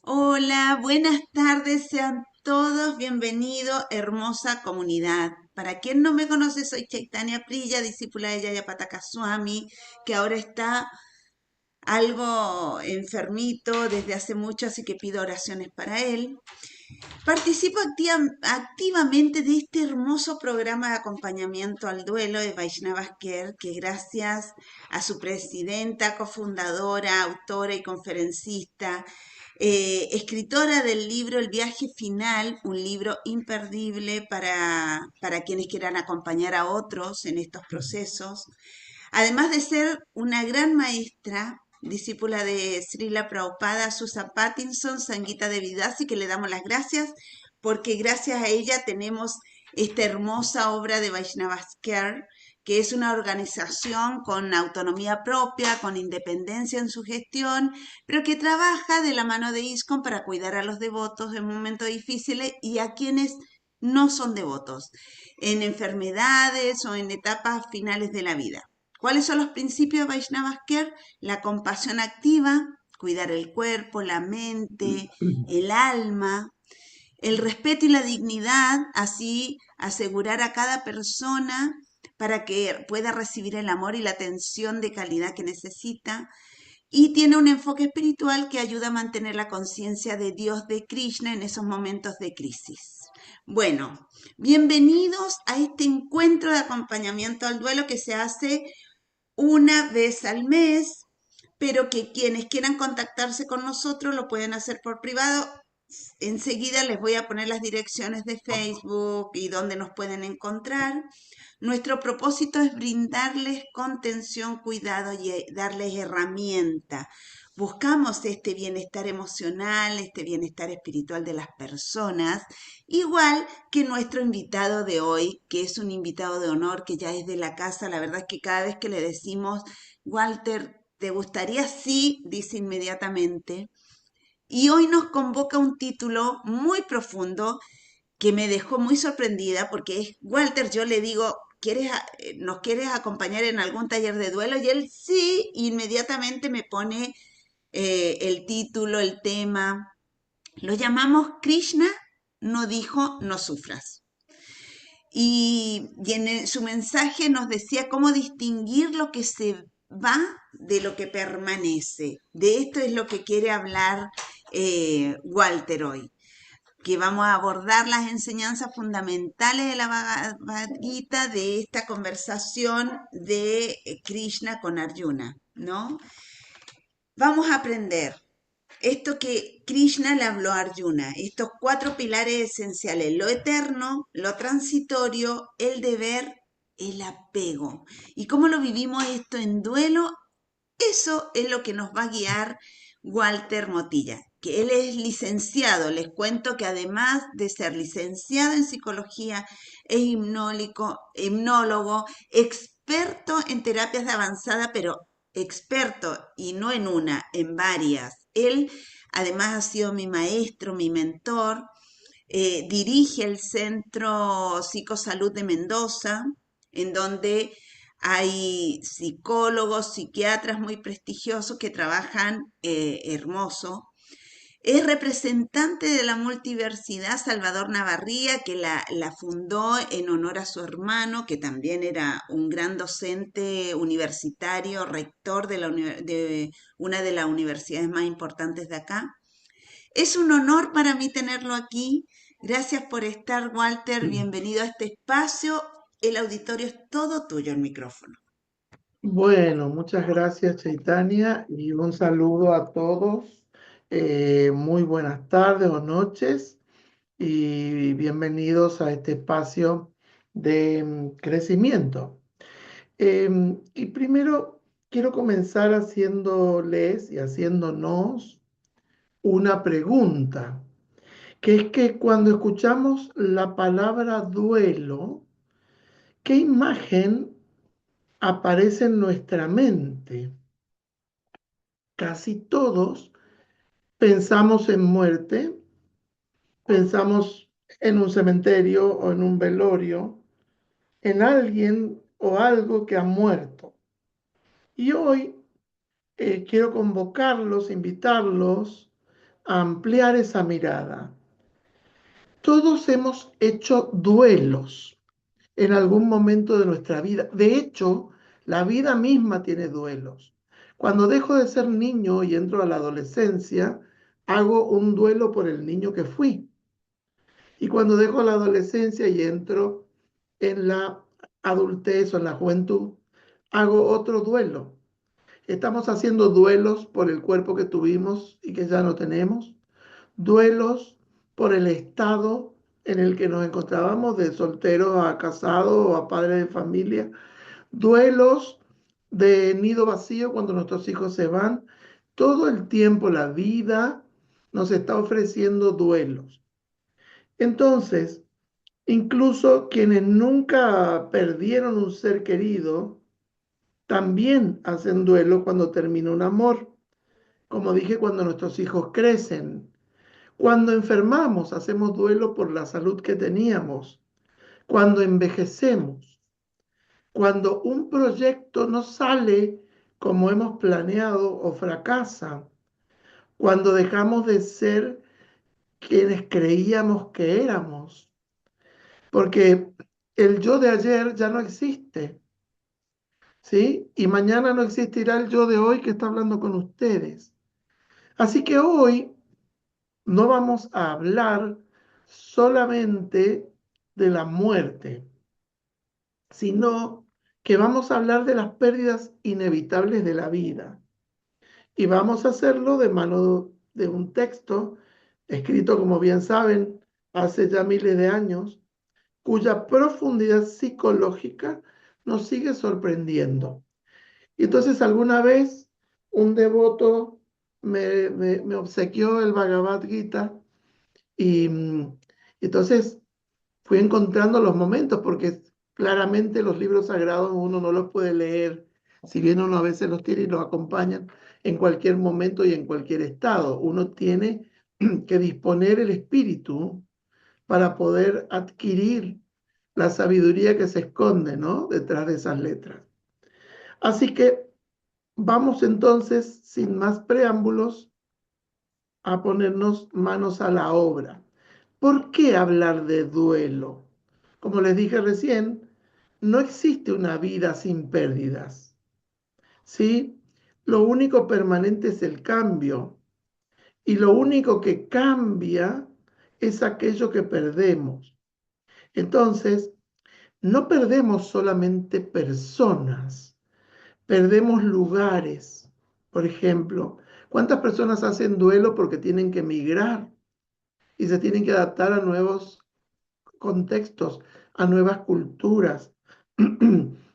Hola, buenas tardes, sean todos bienvenidos, hermosa comunidad. Para quien no me conoce, soy Chaitanya Priya, discípula de Yayapataka Swami, que ahora está algo enfermito desde hace mucho, así que pido oraciones para él. Participo activamente de este hermoso programa de acompañamiento al duelo de Vaishnava Care, que gracias a su presidenta, cofundadora, autora y conferencista, escritora del libro El viaje final, un libro imperdible para quienes quieran acompañar a otros en estos procesos. Además de ser una gran maestra, discípula de Srila Prabhupada, Susan Pattinson, Sangeeta Devidasi, que le damos las gracias, porque gracias a ella tenemos esta hermosa obra de Vaishnavas Care, que es una organización con autonomía propia, con independencia en su gestión, pero que trabaja de la mano de ISKCON para cuidar a los devotos en momentos difíciles y a quienes no son devotos, en enfermedades o en etapas finales de la vida. ¿Cuáles son los principios de Vaishnava Care? La compasión activa, cuidar el cuerpo, la mente, el alma, el respeto y la dignidad, así asegurar a cada persona para que pueda recibir el amor y la atención de calidad que necesita. Y tiene un enfoque espiritual que ayuda a mantener la conciencia de Dios, de Krishna, en esos momentos de crisis. Bueno, bienvenidos a este encuentro de acompañamiento al duelo que se hace una vez al mes, pero que quienes quieran contactarse con nosotros lo pueden hacer por privado. Enseguida les voy a poner las direcciones de Facebook y donde nos pueden encontrar. Nuestro propósito es brindarles contención, cuidado y darles herramienta. Buscamos este bienestar emocional, este bienestar espiritual de las personas, igual que nuestro invitado de hoy, que es un invitado de honor, que ya es de la casa. La verdad es que cada vez que le decimos, Walter, ¿te gustaría? Sí, dice inmediatamente. Y hoy nos convoca un título muy profundo que me dejó muy sorprendida porque es, Walter, yo le digo, ¿nos quieres acompañar en algún taller de duelo? Y él sí, inmediatamente me pone el título, el tema. Lo llamamos Krishna no dijo no sufras. Y en su mensaje nos decía cómo distinguir lo que se va de lo que permanece. De esto es lo que quiere hablar Walter hoy, que vamos a abordar las enseñanzas fundamentales de la Bhagavad Gita, de esta conversación de Krishna con Arjuna, ¿no? Vamos a aprender esto que Krishna le habló a Arjuna, estos cuatro pilares esenciales: lo eterno, lo transitorio, el deber, el apego. ¿Y cómo lo vivimos esto en duelo? Eso es lo que nos va a guiar Walter Motilla, que él es licenciado. Les cuento que además de ser licenciado en psicología, es hipnólogo, experto en terapias de avanzada, pero experto y no en una, en varias. Él además ha sido mi maestro, mi mentor, dirige el Centro Psicosalud de Mendoza, en donde hay psicólogos, psiquiatras muy prestigiosos que trabajan hermoso. Es representante de la multiversidad Salvador Navarría, que la fundó en honor a su hermano, que también era un gran docente universitario, rector de una de las universidades más importantes de acá. Es un honor para mí tenerlo aquí. Gracias por estar, Walter. Bienvenido a este espacio. El auditorio es todo tuyo, el micrófono. Bueno, muchas gracias, Chaitania, y un saludo a todos. Muy buenas tardes o noches y bienvenidos a este espacio de crecimiento. Y primero quiero comenzar haciéndoles y haciéndonos una pregunta, que es que cuando escuchamos la palabra duelo, ¿qué imagen aparece en nuestra mente? Casi todos pensamos en muerte, pensamos en un cementerio o en un velorio, en alguien o algo que ha muerto. Y hoy quiero convocarlos, invitarlos a ampliar esa mirada. Todos hemos hecho duelos en algún momento de nuestra vida. De hecho, la vida misma tiene duelos. Cuando dejo de ser niño y entro a la adolescencia, hago un duelo por el niño que fui. Y cuando dejo la adolescencia y entro en la adultez o en la juventud, hago otro duelo. Estamos haciendo duelos por el cuerpo que tuvimos y que ya no tenemos, duelos por el estado en el que nos encontrábamos, de soltero a casado o a padre de familia, duelos de nido vacío cuando nuestros hijos se van. Todo el tiempo la vida nos está ofreciendo duelos. Entonces, incluso quienes nunca perdieron un ser querido, también hacen duelo cuando termina un amor. Como dije, cuando nuestros hijos crecen, cuando enfermamos, hacemos duelo por la salud que teníamos, cuando envejecemos, cuando un proyecto no sale como hemos planeado o fracasa, cuando dejamos de ser quienes creíamos que éramos, porque el yo de ayer ya no existe, ¿sí? Y mañana no existirá el yo de hoy que está hablando con ustedes. Así que hoy no vamos a hablar solamente de la muerte, sino que vamos a hablar de las pérdidas inevitables de la vida. Y vamos a hacerlo de mano de un texto escrito, como bien saben, hace ya miles de años, cuya profundidad psicológica nos sigue sorprendiendo. Y entonces alguna vez un devoto me obsequió el Bhagavad Gita y entonces fui encontrando los momentos, porque claramente los libros sagrados uno no los puede leer, si bien uno a veces los tiene y los acompañan en cualquier momento y en cualquier estado. Uno tiene que disponer el espíritu para poder adquirir la sabiduría que se esconde, ¿no?, detrás de esas letras. Así que vamos entonces, sin más preámbulos, a ponernos manos a la obra. ¿Por qué hablar de duelo? Como les dije recién, no existe una vida sin pérdidas, ¿sí? Lo único permanente es el cambio y lo único que cambia es aquello que perdemos. Entonces, no perdemos solamente personas, perdemos lugares. Por ejemplo, ¿cuántas personas hacen duelo porque tienen que emigrar y se tienen que adaptar a nuevos contextos, a nuevas culturas?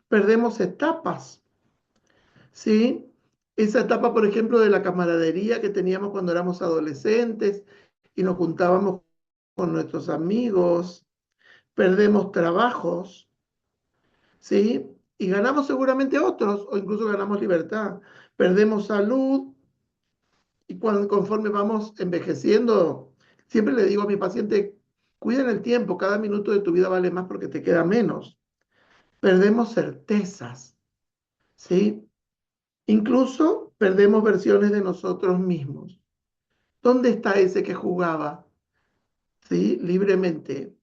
Perdemos etapas, ¿sí? Esa etapa, por ejemplo, de la camaradería que teníamos cuando éramos adolescentes y nos juntábamos con nuestros amigos. Perdemos trabajos, ¿sí? Y ganamos seguramente otros, o incluso ganamos libertad. Perdemos salud y conforme vamos envejeciendo, siempre le digo a mi paciente, cuiden el tiempo, cada minuto de tu vida vale más porque te queda menos. Perdemos certezas, ¿sí? Incluso perdemos versiones de nosotros mismos. ¿Dónde está ese que jugaba, ¿sí?, libremente?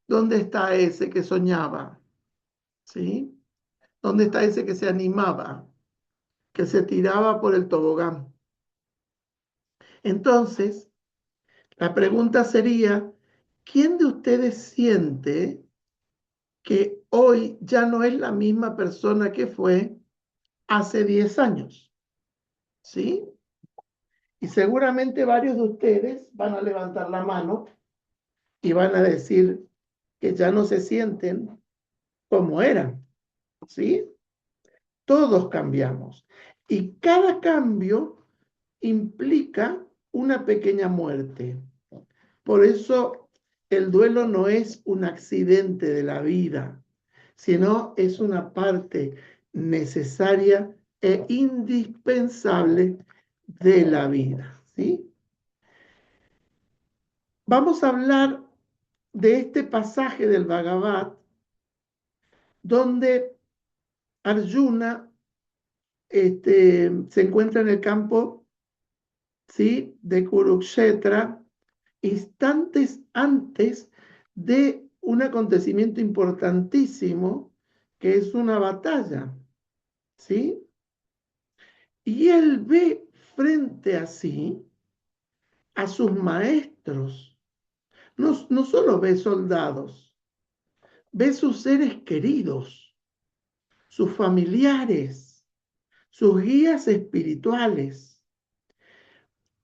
¿Dónde está ese que soñaba, ¿sí? ¿Dónde está ese que se animaba, que se tiraba por el tobogán? Entonces, la pregunta sería, ¿quién de ustedes siente que hoy ya no es la misma persona que fue hace 10 años? ¿Sí? Y seguramente varios de ustedes van a levantar la mano y van a decir que ya no se sienten como eran, ¿sí? Todos cambiamos. Y cada cambio implica una pequeña muerte. Por eso el duelo no es un accidente de la vida, sino es una parte necesaria e indispensable de la vida, ¿sí? Vamos a hablar de este pasaje del Bhagavad donde Arjuna se encuentra en el campo ¿sí? De Kurukshetra, instantes antes de un acontecimiento importantísimo que es una batalla, ¿sí? Y él ve frente a sí a sus maestros. No, no solo ve soldados, ve sus seres queridos, sus familiares, sus guías espirituales.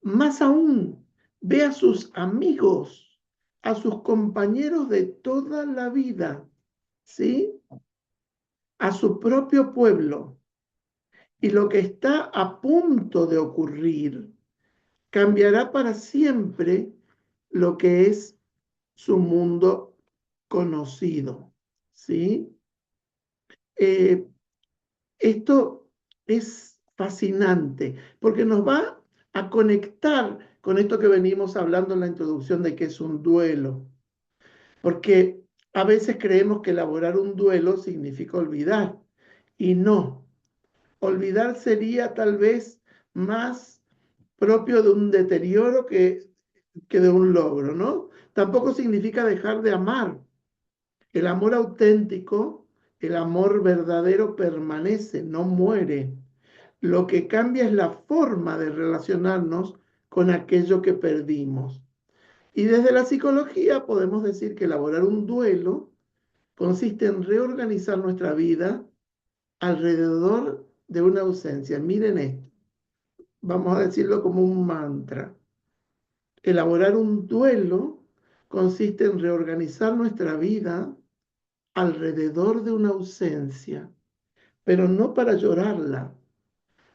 Más aún, ve a sus amigos, a sus compañeros de toda la vida, ¿sí? A su propio pueblo. Y lo que está a punto de ocurrir cambiará para siempre lo que es su mundo conocido, ¿sí? Eh, Esto es fascinante porque nos va a conectar con esto que venimos hablando en la introducción de que es un duelo, porque a veces creemos que elaborar un duelo significa olvidar y no. Olvidar sería tal vez más propio de un deterioro que de un logro, ¿no? Tampoco significa dejar de amar. El amor auténtico, el amor verdadero permanece, no muere. Lo que cambia es la forma de relacionarnos con aquello que perdimos. Y desde la psicología podemos decir que elaborar un duelo consiste en reorganizar nuestra vida alrededor de una ausencia. Miren esto, vamos a decirlo como un mantra. Elaborar un duelo consiste en reorganizar nuestra vida alrededor de una ausencia, pero no para llorarla,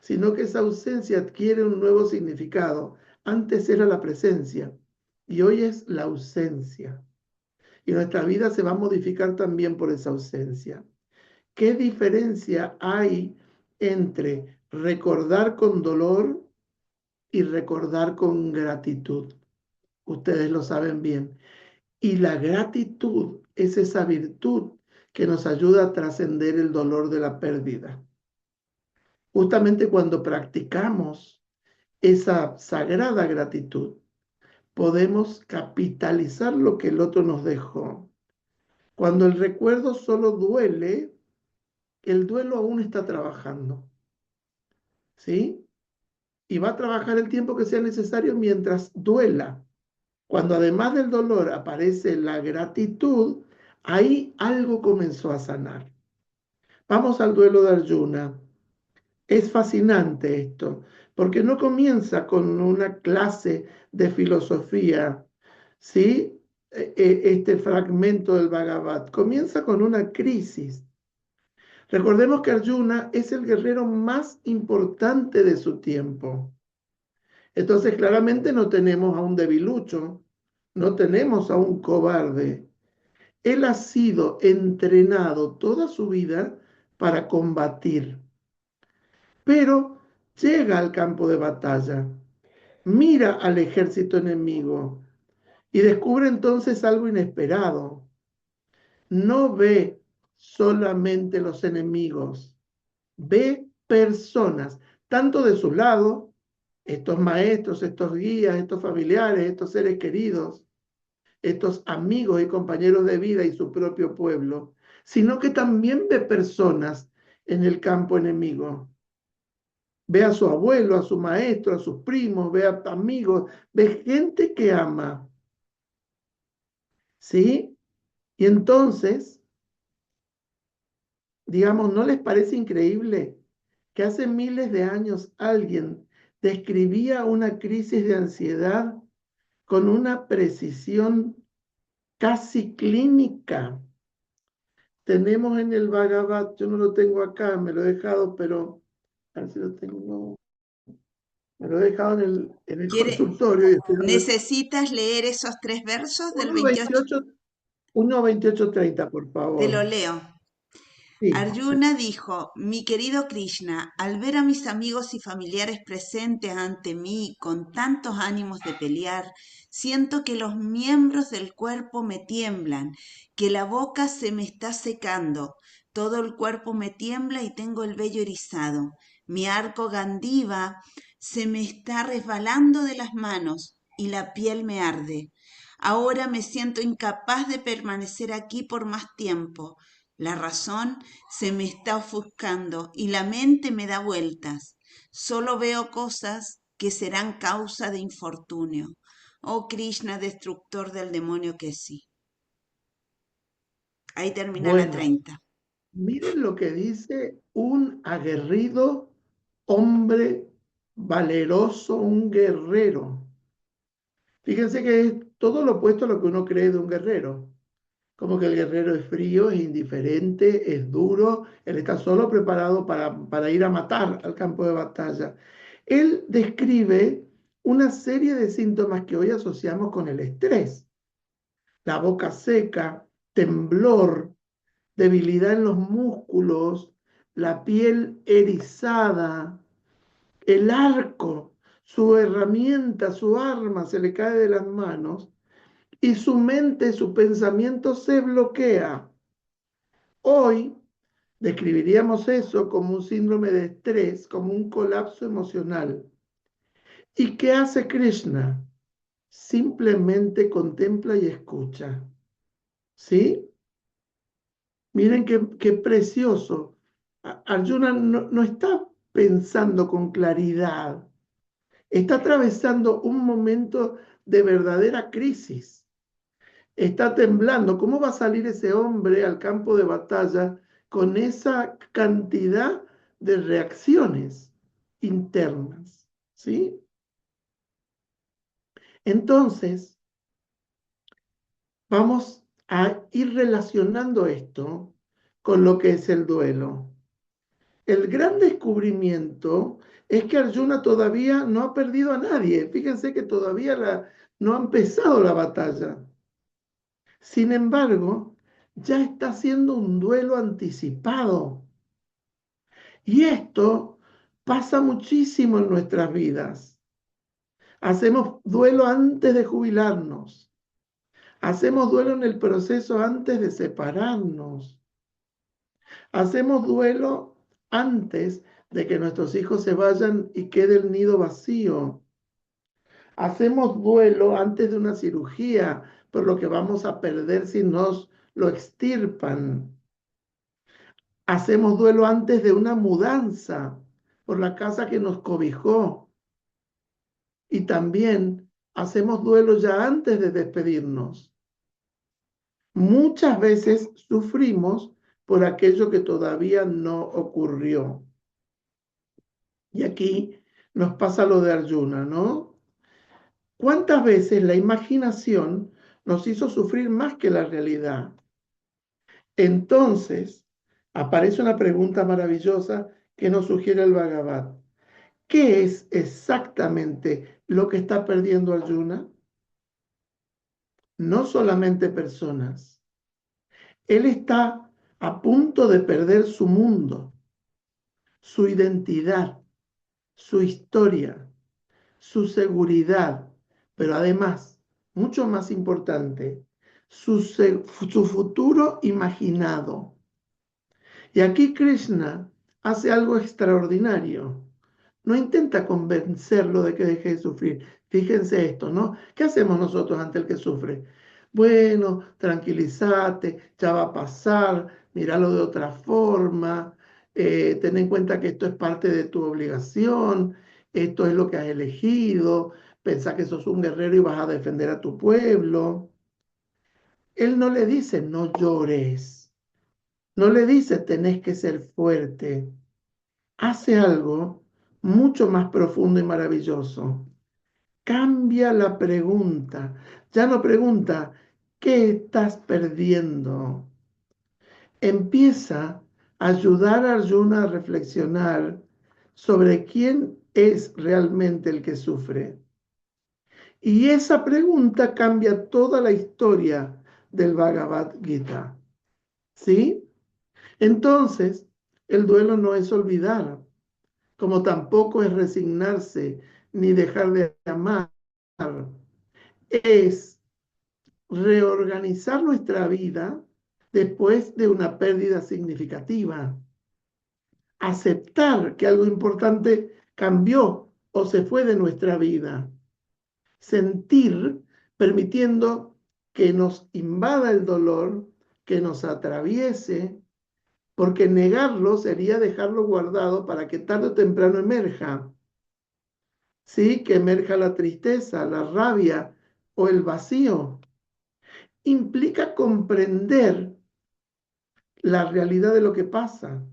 sino que esa ausencia adquiere un nuevo significado. Antes era la presencia y hoy es la ausencia. Y nuestra vida se va a modificar también por esa ausencia. ¿Qué diferencia hay entre recordar con dolor y recordar con gratitud? Ustedes lo saben bien. Y la gratitud es esa virtud que nos ayuda a trascender el dolor de la pérdida. Justamente cuando practicamos esa sagrada gratitud, podemos capitalizar lo que el otro nos dejó. Cuando el recuerdo solo duele, el duelo aún está trabajando, ¿sí? Y va a trabajar el tiempo que sea necesario mientras duela. Cuando además del dolor aparece la gratitud, ahí algo comenzó a sanar. Vamos al duelo de Arjuna. Es fascinante esto, porque no comienza con una clase de filosofía, ¿sí? Este fragmento del Bhagavad comienza con una crisis. Recordemos que Arjuna es el guerrero más importante de su tiempo. Entonces, claramente no tenemos a un debilucho, no tenemos a un cobarde. Él ha sido entrenado toda su vida para combatir, pero llega al campo de batalla, mira al ejército enemigo y descubre entonces algo inesperado. No ve solamente los enemigos, ve personas, tanto de su lado, estos maestros, estos guías, estos familiares, estos seres queridos, estos amigos y compañeros de vida y su propio pueblo, sino que también ve personas en el campo enemigo. Ve a su abuelo, a su maestro, a sus primos, ve a amigos, ve gente que ama, ¿sí? Y entonces, digamos, ¿no les parece increíble que hace miles de años alguien describía una crisis de ansiedad con una precisión casi clínica? Tenemos en el Bhagavad, yo no lo tengo acá, me lo he dejado, pero a ver si lo tengo, me lo he dejado en el ¿Quiere, consultorio y estoy dando necesitas leer esos tres versos del 28? 1.28, 1.28.30, por Te lo favor. leo. Sí, Arjuna dijo, mi querido Krishna, al ver a mis amigos y familiares presentes ante mí con tantos ánimos de pelear, siento que los miembros del cuerpo me tiemblan, que la boca se me está secando, todo el cuerpo me tiembla y tengo el vello erizado. Mi arco Gandiva se me está resbalando de las manos y la piel me arde. Ahora me siento incapaz de permanecer aquí por más tiempo. La razón se me está ofuscando y la mente me da vueltas. Solo veo cosas que serán causa de infortunio. Oh Krishna, destructor del demonio que sí. Ahí termina la Bueno, 30. miren lo que dice un aguerrido hombre valeroso, un guerrero. Fíjense que es todo lo opuesto a lo que uno cree de un guerrero. Como que el guerrero es frío, es indiferente, es duro, él está solo preparado para ir a matar al campo de batalla. Él describe una serie de síntomas que hoy asociamos con el estrés: la boca seca, temblor, debilidad en los músculos, la piel erizada, el arco, su herramienta, su arma se le cae de las manos y su mente, su pensamiento se bloquea. Hoy describiríamos eso como un síndrome de estrés, como un colapso emocional. ¿Y qué hace Krishna? Simplemente contempla y escucha. ¿Sí? Miren qué precioso. Arjuna no está pensando con claridad, está atravesando un momento de verdadera crisis. Está temblando. ¿Cómo va a salir ese hombre al campo de batalla con esa cantidad de reacciones internas? ¿Sí? Entonces, vamos a ir relacionando esto con lo que es el duelo. El gran descubrimiento es que Arjuna todavía no ha perdido a nadie. Fíjense que todavía no ha empezado la batalla. Sin embargo, ya está haciendo un duelo anticipado. Y esto pasa muchísimo en nuestras vidas. Hacemos duelo antes de jubilarnos. Hacemos duelo en el proceso antes de separarnos. Hacemos duelo antes de que nuestros hijos se vayan y quede el nido vacío. Hacemos duelo antes de una cirugía por lo que vamos a perder si nos lo extirpan. Hacemos duelo antes de una mudanza por la casa que nos cobijó. Y también hacemos duelo ya antes de despedirnos. Muchas veces sufrimos por aquello que todavía no ocurrió. Y aquí nos pasa lo de Arjuna, ¿no? ¿Cuántas veces la imaginación nos hizo sufrir más que la realidad? Entonces, aparece una pregunta maravillosa que nos sugiere el Bhagavad. ¿Qué es exactamente lo que está perdiendo Arjuna? No solamente personas. Él está a punto de perder su mundo, su identidad, su historia, su seguridad, pero además, mucho más importante, su futuro imaginado. Y aquí Krishna hace algo extraordinario. No intenta convencerlo de que deje de sufrir. Fíjense esto, ¿no? ¿Qué hacemos nosotros ante el que sufre? Bueno, tranquilízate, ya va a pasar, míralo de otra forma, ten en cuenta que esto es parte de tu obligación, esto es lo que has elegido, pensá que sos un guerrero y vas a defender a tu pueblo. Él no le dice no llores, no le dice tenés que ser fuerte, hace algo mucho más profundo y maravilloso. Cambia la pregunta. Ya no pregunta, ¿qué estás perdiendo? Empieza a ayudar a Arjuna a reflexionar sobre quién es realmente el que sufre. Y esa pregunta cambia toda la historia del Bhagavad Gita. ¿Sí? Entonces, el duelo no es olvidar, como tampoco es resignarse ni dejar de amar, es reorganizar nuestra vida después de una pérdida significativa, aceptar que algo importante cambió o se fue de nuestra vida. Sentir permitiendo que nos invada el dolor, que nos atraviese, porque negarlo sería dejarlo guardado para que tarde o temprano emerja. ¿Sí? Que emerja la tristeza, la rabia o el vacío. Implica comprender la realidad de lo que pasa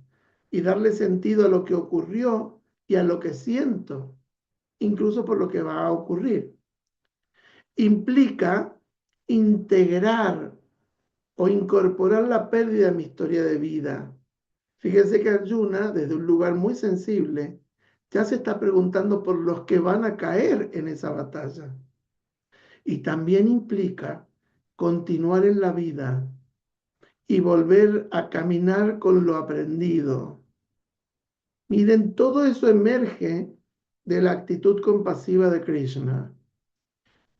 y darle sentido a lo que ocurrió y a lo que siento, incluso por lo que va a ocurrir. Implica integrar o incorporar la pérdida a mi historia de vida. Fíjense que Arjuna, desde un lugar muy sensible, ya se está preguntando por los que van a caer en esa batalla. Y también implica continuar en la vida y volver a caminar con lo aprendido. Miren, todo eso emerge de la actitud compasiva de Krishna.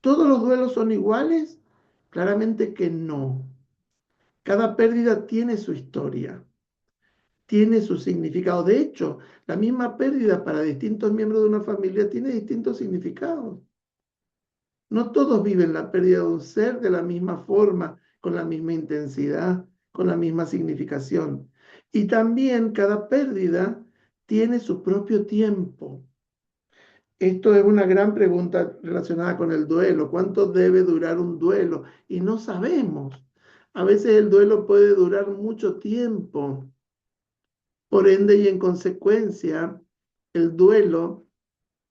¿Todos los duelos son iguales? Claramente que no. Cada pérdida tiene su historia, tiene su significado. De hecho, la misma pérdida para distintos miembros de una familia tiene distintos significados. No todos viven la pérdida de un ser de la misma forma, con la misma intensidad, con la misma significación. Y también cada pérdida tiene su propio tiempo. Esto es una gran pregunta relacionada con el duelo. ¿Cuánto debe durar un duelo? Y no sabemos. A veces el duelo puede durar mucho tiempo. Por ende y en consecuencia, el duelo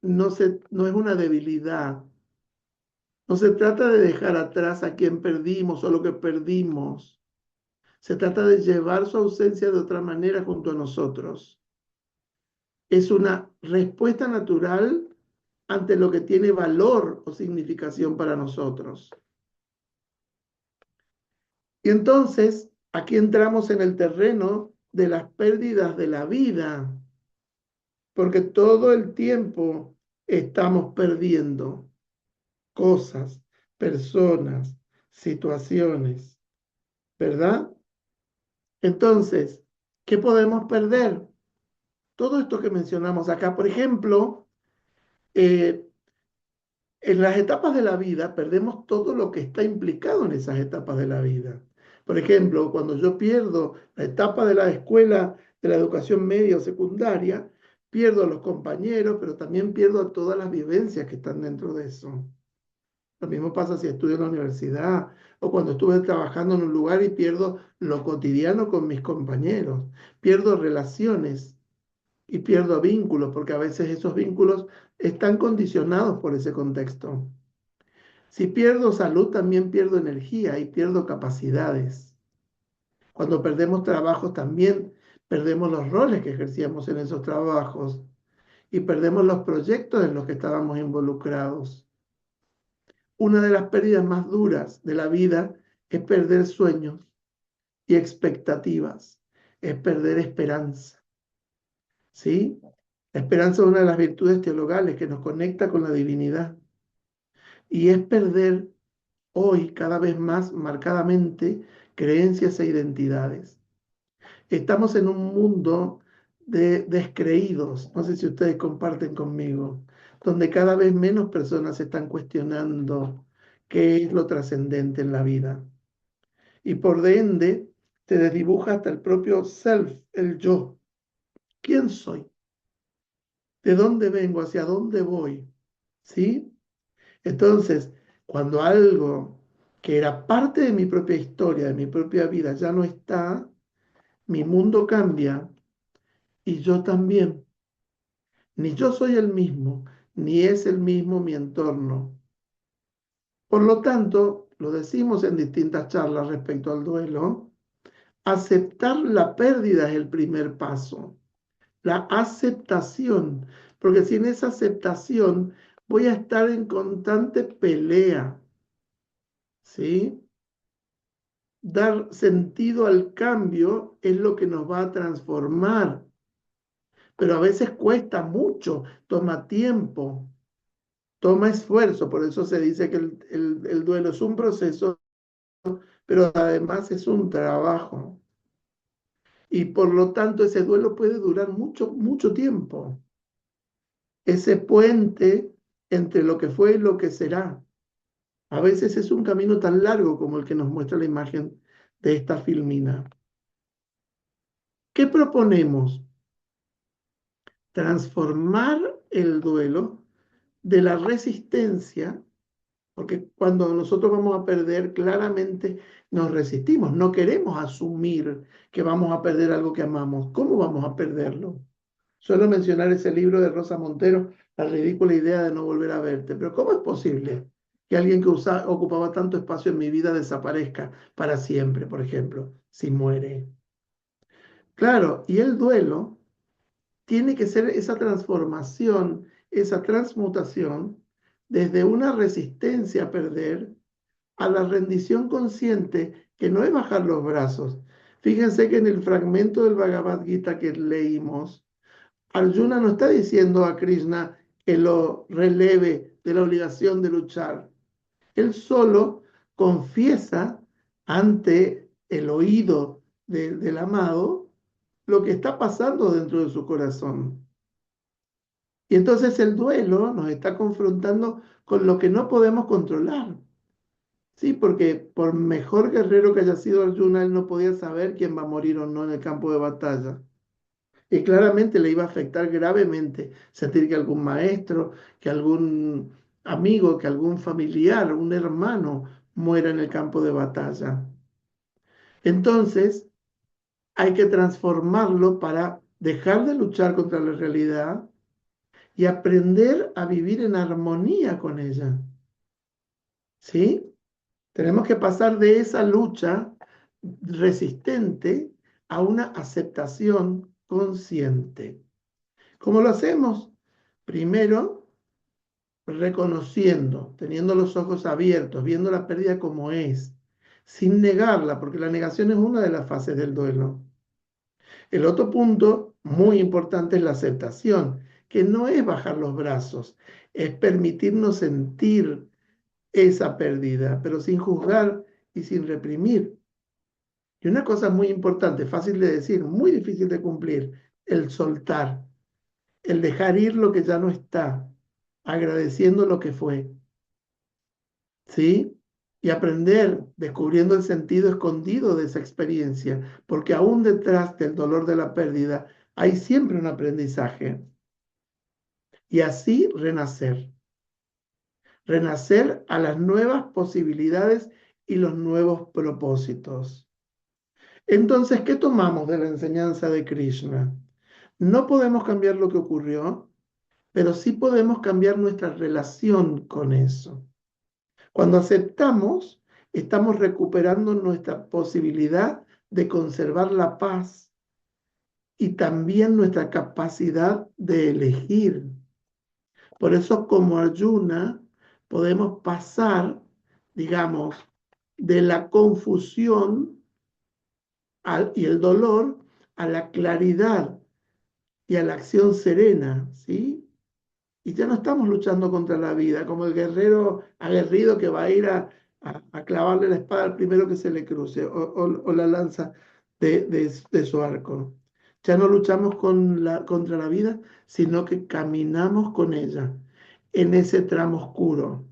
no es una debilidad. No se trata de dejar atrás a quien perdimos o lo que perdimos. Se trata de llevar su ausencia de otra manera junto a nosotros. Es una respuesta natural ante lo que tiene valor o significación para nosotros. Y entonces, aquí entramos en el terreno de las pérdidas de la vida, porque todo el tiempo estamos perdiendo cosas, personas, situaciones, ¿verdad? Entonces, ¿qué podemos perder? Todo esto que mencionamos acá, por ejemplo, eh, en las etapas de la vida perdemos todo lo que está implicado en esas etapas de la vida. Por ejemplo, cuando yo pierdo la etapa de la escuela, de la educación media o secundaria, pierdo a los compañeros, pero también pierdo a todas las vivencias que están dentro de eso. Lo mismo pasa si estudio en la universidad o cuando estuve trabajando en un lugar y pierdo lo cotidiano con mis compañeros, pierdo relaciones y pierdo vínculos, porque a veces esos vínculos están condicionados por ese contexto. Si pierdo salud, también pierdo energía y pierdo capacidades. Cuando perdemos trabajos, también perdemos los roles que ejercíamos en esos trabajos y perdemos los proyectos en los que estábamos involucrados. Una de las pérdidas más duras de la vida es perder sueños y expectativas, es perder esperanza. ¿Sí? La esperanza es una de las virtudes teologales que nos conecta con la divinidad y es perder hoy cada vez más marcadamente creencias e identidades. Estamos en un mundo de descreídos, no sé si ustedes comparten conmigo, donde cada vez menos personas están cuestionando qué es lo trascendente en la vida. Y por ende, se desdibuja hasta el propio self, el yo. ¿Quién soy? ¿De dónde vengo? ¿Hacia dónde voy? ¿Sí? Entonces, cuando algo que era parte de mi propia historia, de mi propia vida, ya no está, mi mundo cambia y yo también. Ni yo soy el mismo, ni es el mismo mi entorno. Por lo tanto, lo decimos en distintas charlas respecto al duelo, aceptar la pérdida es el primer paso. La aceptación, porque sin esa aceptación voy a estar en constante pelea, ¿sí? Dar sentido al cambio es lo que nos va a transformar, pero a veces cuesta mucho, toma tiempo, toma esfuerzo, por eso se dice que el duelo es un proceso, pero además es un trabajo. Y por lo tanto ese duelo puede durar mucho, mucho tiempo. ese puente entre lo que fue y lo que será. A veces es un camino tan largo como el que nos muestra la imagen de esta filmina. ¿Qué proponemos? Transformar el duelo de la resistencia, porque cuando nosotros vamos a perder, claramente nos resistimos, no queremos asumir que vamos a perder algo que amamos. ¿Cómo vamos a perderlo? Suelo mencionar ese libro de Rosa Montero, La ridícula idea de no volver a verte, pero ¿cómo es posible que alguien que ocupaba tanto espacio en mi vida desaparezca para siempre, por ejemplo, si muere? Claro, y el duelo tiene que ser esa transformación, esa transmutación desde una resistencia a perder a la rendición consciente, que no es bajar los brazos. Fíjense que en el fragmento del Bhagavad Gita que leímos, Arjuna no está diciendo a Krishna que lo releve de la obligación de luchar. Él solo confiesa ante el oído del amado lo que está pasando dentro de su corazón. Y entonces el duelo nos está confrontando con lo que no podemos controlar. Sí, porque por mejor guerrero que haya sido Arjuna, él no podía saber quién va a morir o no en el campo de batalla. Y claramente le iba a afectar gravemente sentir que algún maestro, que algún amigo, que algún familiar, un hermano muera en el campo de batalla. Entonces, hay que transformarlo para dejar de luchar contra la realidad y aprender a vivir en armonía con ella. ¿Sí? Tenemos que pasar de esa lucha resistente a una aceptación consciente. ¿Cómo lo hacemos? Primero, reconociendo, teniendo los ojos abiertos, viendo la pérdida como es, sin negarla, porque la negación es una de las fases del duelo. El otro punto muy importante es la aceptación, que no es bajar los brazos, es permitirnos sentir esa pérdida, pero sin juzgar y sin reprimir. Y una cosa muy importante, fácil de decir, muy difícil de cumplir, el soltar, el dejar ir lo que ya no está, agradeciendo lo que fue, ¿sí? Y aprender, descubriendo el sentido escondido de esa experiencia, porque aún detrás del dolor de la pérdida hay siempre un aprendizaje. Y así renacer, renacer a las nuevas posibilidades y los nuevos propósitos. Entonces, ¿qué tomamos de la enseñanza de Krishna? No podemos cambiar lo que ocurrió, pero sí podemos cambiar nuestra relación con eso. Cuando aceptamos, estamos recuperando nuestra posibilidad de conservar la paz y también nuestra capacidad de elegir. Por eso, como Arjuna, podemos pasar, digamos, de la confusión y el dolor a la claridad y a la acción serena, ¿sí? Y ya no estamos luchando contra la vida, como el guerrero aguerrido que va a ir a clavarle la espada al primero que se le cruce, o la lanza de su arco. Ya no luchamos contra la vida, sino que caminamos con ella en ese tramo oscuro.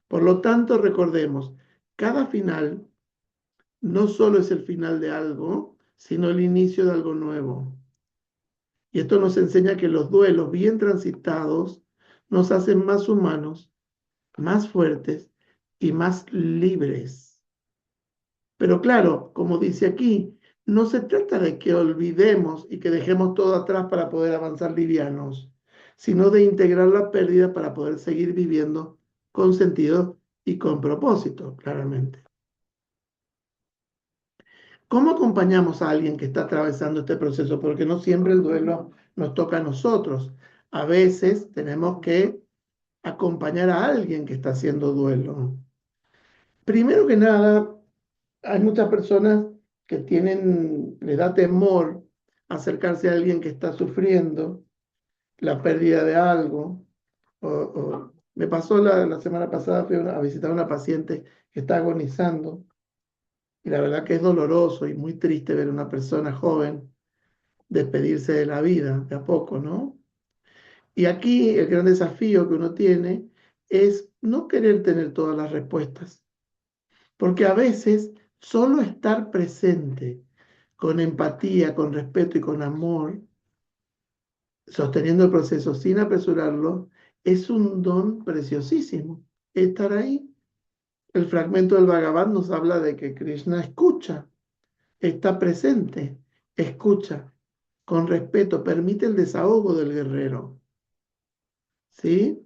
Por lo tanto, recordemos, cada final no solo es el final de algo, sino el inicio de algo nuevo. Y esto nos enseña que los duelos bien transitados nos hacen más humanos, más fuertes y más libres. Pero claro, como dice aquí, no se trata de que olvidemos y que dejemos todo atrás para poder avanzar livianos, sino de integrar la pérdida para poder seguir viviendo con sentido y con propósito, claramente. ¿Cómo acompañamos a alguien que está atravesando este proceso? Porque no siempre el duelo nos toca a nosotros. A veces tenemos que acompañar a alguien que está haciendo duelo. Primero que nada, hay muchas personas que les da temor acercarse a alguien que está sufriendo la pérdida de algo. Me pasó la semana pasada, fui a visitar a una paciente que está agonizando y la verdad que es doloroso y muy triste ver a una persona joven despedirse de la vida de a poco, ¿no? Y aquí el gran desafío que uno tiene es no querer tener todas las respuestas, porque a veces solo estar presente con empatía, con respeto y con amor, sosteniendo el proceso sin apresurarlo, es un don preciosísimo. Estar ahí. El fragmento del Bhagavad nos habla de que Krishna escucha, está presente, escucha, con respeto, permite el desahogo del guerrero, ¿sí?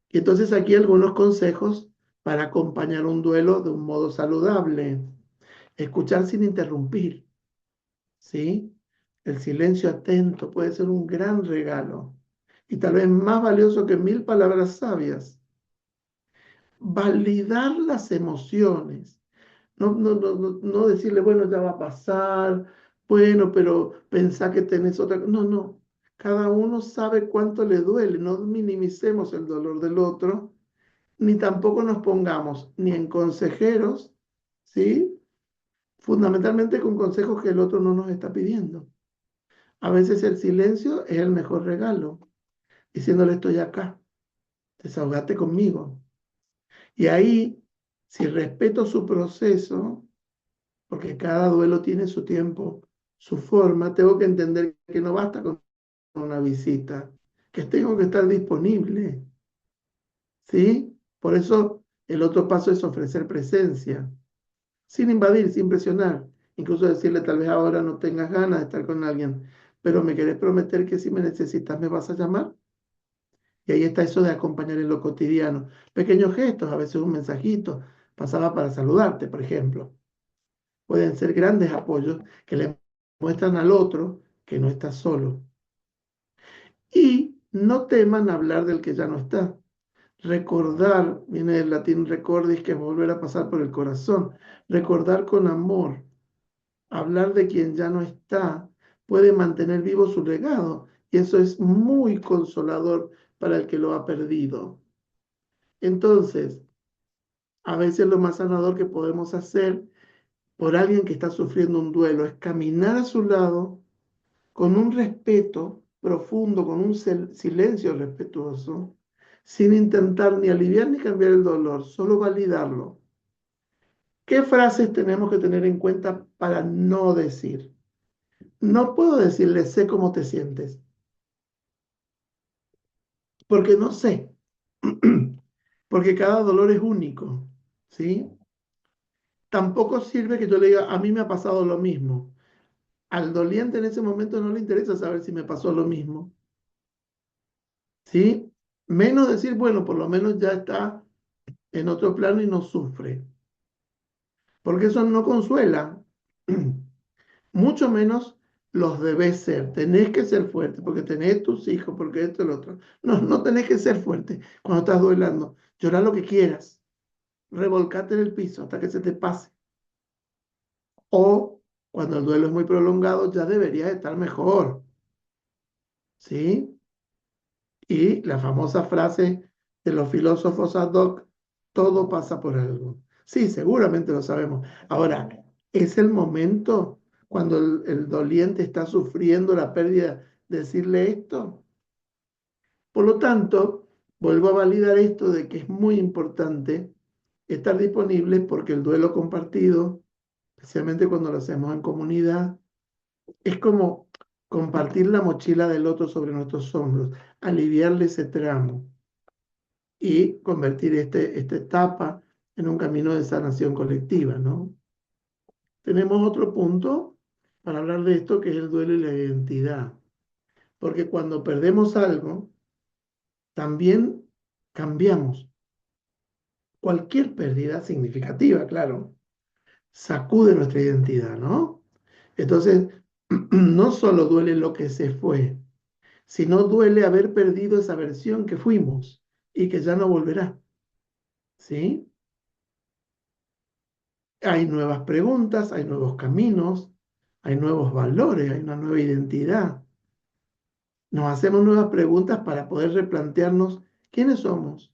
Y entonces aquí algunos consejos para acompañar un duelo de un modo saludable. Escuchar sin interrumpir, ¿sí? El silencio atento puede ser un gran regalo y tal vez más valioso que mil palabras sabias. Validar las emociones. No decirle, bueno, ya va a pasar, bueno, pero pensá que tenés otra. No, no. Cada uno sabe cuánto le duele. No minimicemos el dolor del otro, ni tampoco nos pongamos ni en consejeros, ¿sí? Fundamentalmente con consejos que el otro no nos está pidiendo. A veces el silencio es el mejor regalo, diciéndole estoy acá, desahogate conmigo. Y ahí, si respeto su proceso, porque cada duelo tiene su tiempo, su forma, tengo que entender que no basta con una visita, que tengo que estar disponible, ¿sí? Por eso el otro paso es ofrecer presencia, sin invadir, sin presionar, incluso decirle tal vez ahora no tengas ganas de estar con alguien, pero me querés prometer que si me necesitas me vas a llamar. Y ahí está eso de acompañar en lo cotidiano. Pequeños gestos, a veces un mensajito, pasaba para saludarte, por ejemplo. Pueden ser grandes apoyos que le muestran al otro que no está solo. Y no teman hablar del que ya no está. Recordar, viene del latín recordis, que es volver a pasar por el corazón. Recordar con amor, hablar de quien ya no está, puede mantener vivo su legado. Y eso es muy consolador para el que lo ha perdido. Entonces, a veces lo más sanador que podemos hacer por alguien que está sufriendo un duelo es caminar a su lado con un respeto profundo, con un silencio respetuoso, sin intentar ni aliviar ni cambiar el dolor, solo validarlo. ¿Qué frases tenemos que tener en cuenta para no decir? No puedo decirle sé cómo te sientes, porque no sé, porque cada dolor es único, ¿sí? Tampoco sirve que yo le diga, a mí me ha pasado lo mismo. Al doliente en ese momento no le interesa saber si me pasó lo mismo, ¿sí? Menos decir, bueno, por lo menos ya está en otro plano y no sufre, porque eso no consuela, mucho menos los debes ser. Tenés que ser fuerte, porque tenés tus hijos, porque esto y lo otro. No, no tenés que ser fuerte cuando estás duelando. Llorar lo que quieras, revolcate en el piso hasta que se te pase. O cuando el duelo es muy prolongado, ya deberías estar mejor, ¿sí? Y la famosa frase de los filósofos ad hoc, todo pasa por algo. Sí, seguramente lo sabemos. Ahora, es el momento cuando el doliente está sufriendo la pérdida, decirle esto. Por lo tanto, vuelvo a validar esto de que es muy importante estar disponible porque el duelo compartido, especialmente cuando lo hacemos en comunidad, es como compartir la mochila del otro sobre nuestros hombros, aliviarle ese tramo y convertir esta etapa en un camino de sanación colectiva, ¿no? Tenemos otro punto para hablar de esto que es el duelo y la identidad, porque cuando perdemos algo, también cambiamos. Cualquier pérdida significativa, claro, sacude nuestra identidad, ¿no? Entonces, no solo duele lo que se fue, sino duele haber perdido esa versión que fuimos y que ya no volverá, ¿sí? Hay nuevas preguntas, hay nuevos caminos, hay nuevos valores, hay una nueva identidad. Nos hacemos nuevas preguntas para poder replantearnos quiénes somos,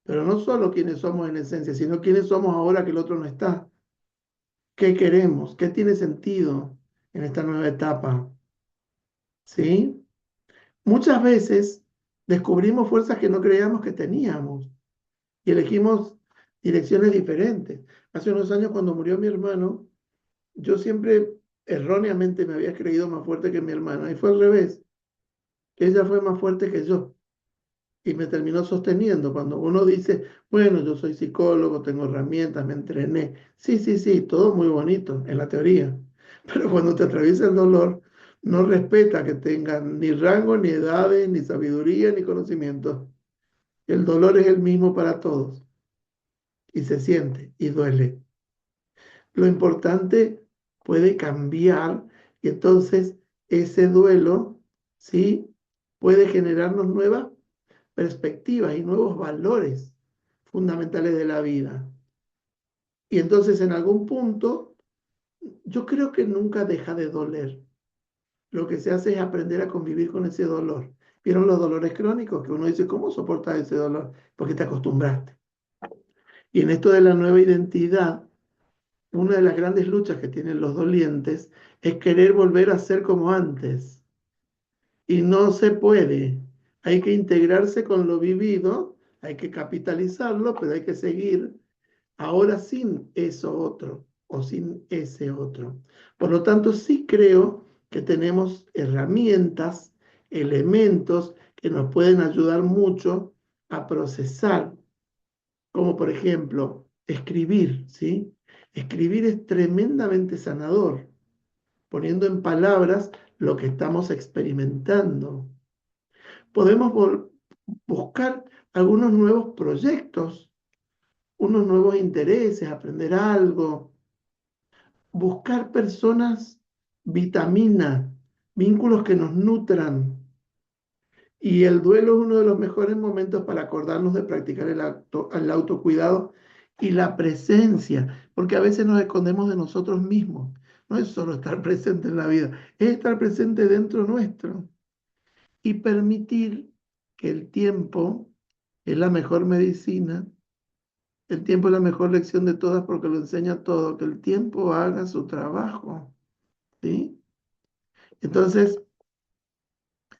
pero no solo quiénes somos en esencia, sino quiénes somos ahora que el otro no está. ¿Qué queremos? ¿Qué tiene sentido en esta nueva etapa? ¿Sí? Muchas veces Descubrimos fuerzas que no creíamos que teníamos y elegimos direcciones diferentes. Hace unos años cuando murió mi hermano, yo siempre erróneamente me había creído más fuerte que mi hermana y fue al revés. Ella fue más fuerte que yo y me terminó sosteniendo. Cuando uno dice, bueno, yo soy psicólogo, tengo herramientas, me entrené. Sí, sí, sí, todo muy bonito en la teoría. Pero cuando te atraviesa el dolor, no respeta que tengan ni rango, ni edades, ni sabiduría, ni conocimiento. El dolor es el mismo para todos y se siente y duele. Lo importante puede cambiar y entonces ese duelo, ¿sí? Puede generarnos nuevas perspectivas y nuevos valores fundamentales de la vida. Y entonces en algún punto, yo creo que nunca deja de doler. Lo que se hace es aprender a convivir con ese dolor. ¿Vieron los dolores crónicos? Que uno dice, ¿cómo soportas ese dolor? Porque te acostumbraste. Y en esto de la nueva identidad, una de las grandes luchas que tienen los dolientes es querer volver a ser como antes. Y no se puede. Hay que integrarse con lo vivido, hay que capitalizarlo, pero hay que seguir ahora sin eso otro o sin ese otro. Por lo tanto, sí creo que tenemos herramientas, elementos que nos pueden ayudar mucho a procesar, como por ejemplo escribir, ¿sí? Escribir es tremendamente sanador, poniendo en palabras lo que estamos experimentando. Podemos buscar algunos nuevos proyectos, unos nuevos intereses, aprender algo, buscar personas vitamina, vínculos que nos nutran. Y el duelo es uno de los mejores momentos para acordarnos de practicar el autocuidado y la presencia, porque a veces nos escondemos de nosotros mismos. No es solo estar presente en la vida, es estar presente dentro nuestro y permitir que el tiempo es la mejor medicina. El tiempo es la mejor lección de todas porque lo enseña todo, que el tiempo haga su trabajo, ¿sí? Entonces,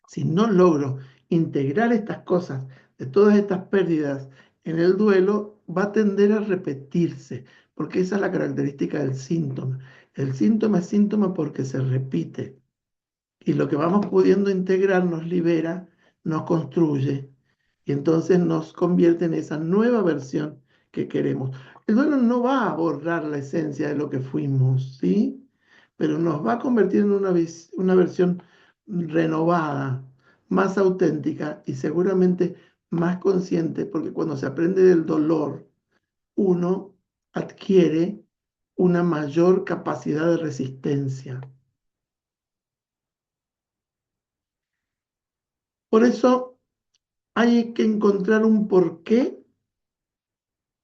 si no logro integrar estas cosas, de todas estas pérdidas en el duelo, va a tender a repetirse, porque esa es la característica del síntoma. El síntoma es síntoma porque se repite. Y lo que vamos pudiendo integrar nos libera, nos construye y entonces nos convierte en esa nueva versión que queremos. El duelo no va a borrar la esencia de lo que fuimos, ¿sí? Pero nos va a convertir en una versión renovada, más auténtica y seguramente más consciente, porque cuando se aprende del dolor, uno adquiere una mayor capacidad de resistencia. Por eso hay que encontrar un porqué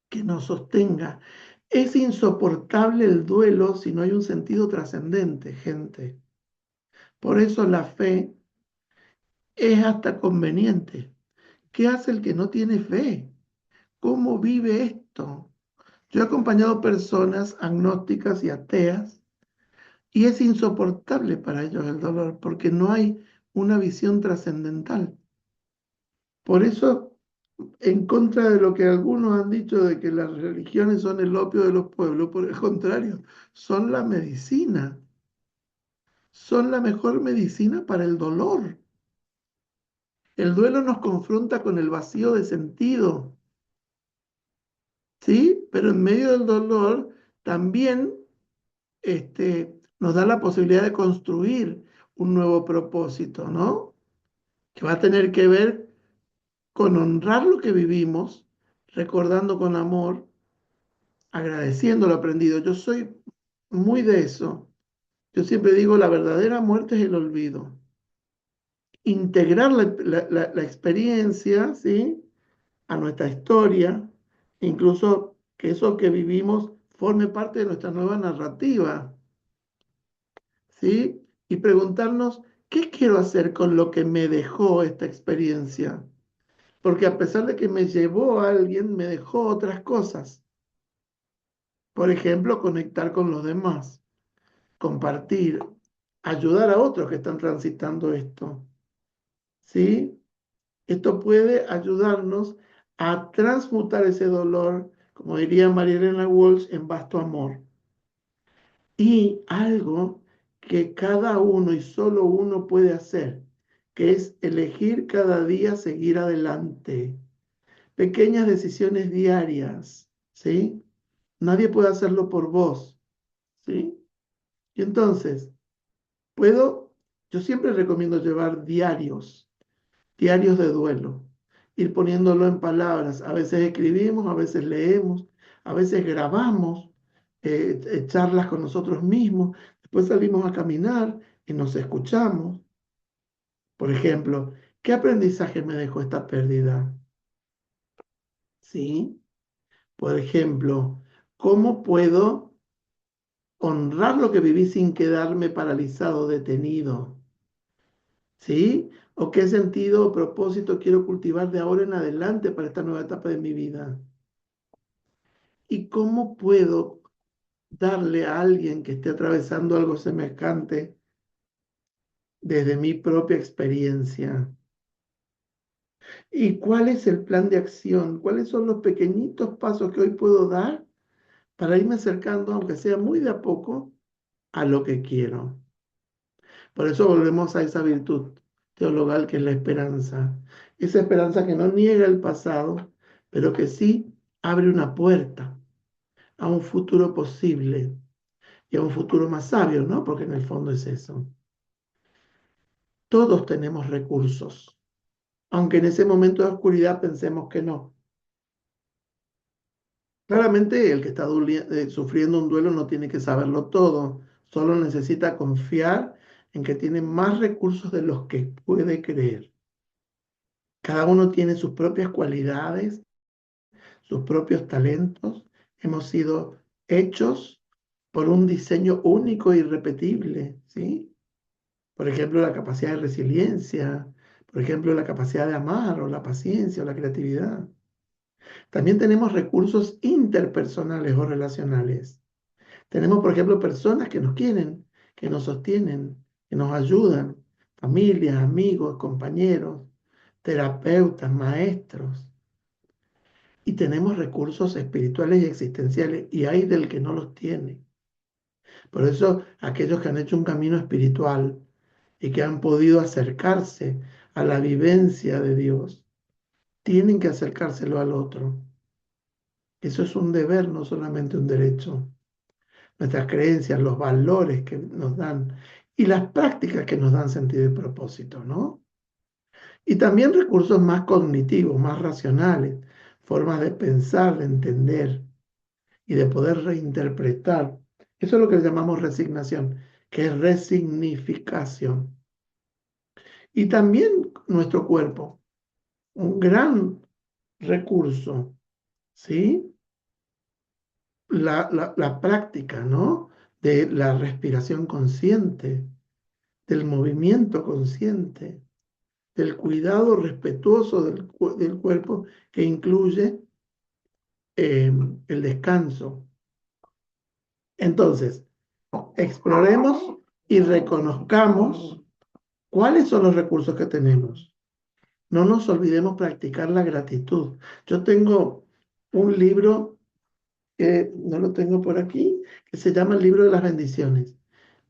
que nos sostenga. Es insoportable el duelo si no hay un sentido trascendente, gente. Por eso la fe es hasta conveniente. ¿Qué hace el que no tiene fe? ¿Cómo vive esto? Yo he acompañado personas agnósticas y ateas y es insoportable para ellos el dolor porque no hay una visión trascendental. Por eso en contra de lo que algunos han dicho de que las religiones son el opio de los pueblos, por el contrario, son la medicina, son la mejor medicina para el dolor. El duelo nos confronta con el vacío de sentido, ¿sí? Pero en medio del dolor también nos da la posibilidad de construir un nuevo propósito, ¿no? Que va a tener que ver con honrar lo que vivimos, recordando con amor, agradeciendo lo aprendido. Yo soy muy de eso. Yo siempre digo, la verdadera muerte es el olvido. Integrar la experiencia, ¿sí? A nuestra historia, incluso que eso que vivimos forme parte de nuestra nueva narrativa, ¿sí? Y preguntarnos, ¿qué quiero hacer con lo que me dejó esta experiencia? Porque a pesar de que me llevó a alguien, me dejó otras cosas. Por ejemplo, conectar con los demás, compartir, ayudar a otros que están transitando esto, ¿sí? Esto puede ayudarnos a transmutar ese dolor, como diría María Elena Walsh, en vasto amor. Y algo que cada uno y solo uno puede hacer, que es elegir cada día seguir adelante. Pequeñas decisiones diarias, ¿sí? Nadie puede hacerlo por vos, ¿sí? Y entonces, puedo, yo siempre recomiendo llevar diarios de duelo, ir poniéndolo en palabras. A veces escribimos, a veces leemos, a veces grabamos charlas con nosotros mismos, después salimos a caminar y nos escuchamos. Por ejemplo, ¿qué aprendizaje me dejó esta pérdida? ¿Sí? Por ejemplo, ¿cómo puedo honrar lo que viví sin quedarme paralizado, detenido? ¿Sí? ¿O qué sentido o propósito quiero cultivar de ahora en adelante para esta nueva etapa de mi vida? ¿Y cómo puedo darle a alguien que esté atravesando algo semejante desde mi propia experiencia? ¿Y cuál es el plan de acción? ¿Cuáles son los pequeñitos pasos que hoy puedo dar para irme acercando, aunque sea muy de a poco, a lo que quiero? Por eso volvemos a esa virtud teologal que es la esperanza. Esa esperanza que no niega el pasado, pero que sí abre una puerta a un futuro posible y a un futuro más sabio, ¿no? Porque en el fondo es eso. Todos tenemos recursos, aunque en ese momento de oscuridad pensemos que no. Claramente el que está sufriendo un duelo no tiene que saberlo todo, solo necesita confiar en que tiene más recursos de los que puede creer. Cada uno tiene sus propias cualidades, sus propios talentos. Hemos sido hechos por un diseño único e irrepetible, ¿sí? Por ejemplo, la capacidad de resiliencia, por ejemplo, la capacidad de amar o la paciencia o la creatividad. También tenemos recursos interpersonales o relacionales. Tenemos, por ejemplo, personas que nos quieren, que nos sostienen, que nos ayudan, familias, amigos, compañeros, terapeutas, maestros. Y tenemos recursos espirituales y existenciales, y hay del que no los tiene. Por eso, aquellos que han hecho un camino espiritual y que han podido acercarse a la vivencia de Dios, tienen que acercárselo al otro. Eso es un deber, no solamente un derecho. Nuestras creencias, los valores que nos dan y las prácticas que nos dan sentido y propósito, ¿no? Y también recursos más cognitivos, más racionales, formas de pensar, de entender y de poder reinterpretar. Eso es lo que llamamos resignación, que es resignificación. Y también nuestro cuerpo, un gran recurso, ¿sí? La práctica, ¿no? De la respiración consciente, del movimiento consciente, del cuidado respetuoso del cuerpo que incluye el descanso. Entonces, exploremos y reconozcamos cuáles son los recursos que tenemos. No nos olvidemos practicar la gratitud. Yo tengo un libro, que no lo tengo por aquí, que se llama el libro de las bendiciones.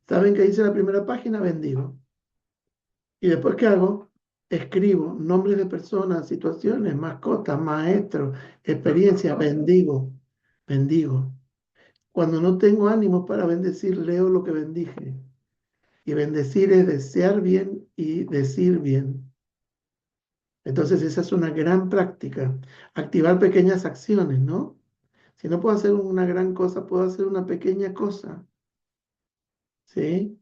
¿Saben qué dice la primera página? Bendigo. ¿Y después qué hago? Escribo nombres de personas, situaciones, mascotas, maestros, experiencias, bendigo, bendigo. Cuando no tengo ánimos para bendecir, leo lo que bendije. Y bendecir es desear bien y decir bien. Entonces esa es una gran práctica. Activar pequeñas acciones, ¿no? Si no puedo hacer una gran cosa, puedo hacer una pequeña cosa, ¿sí?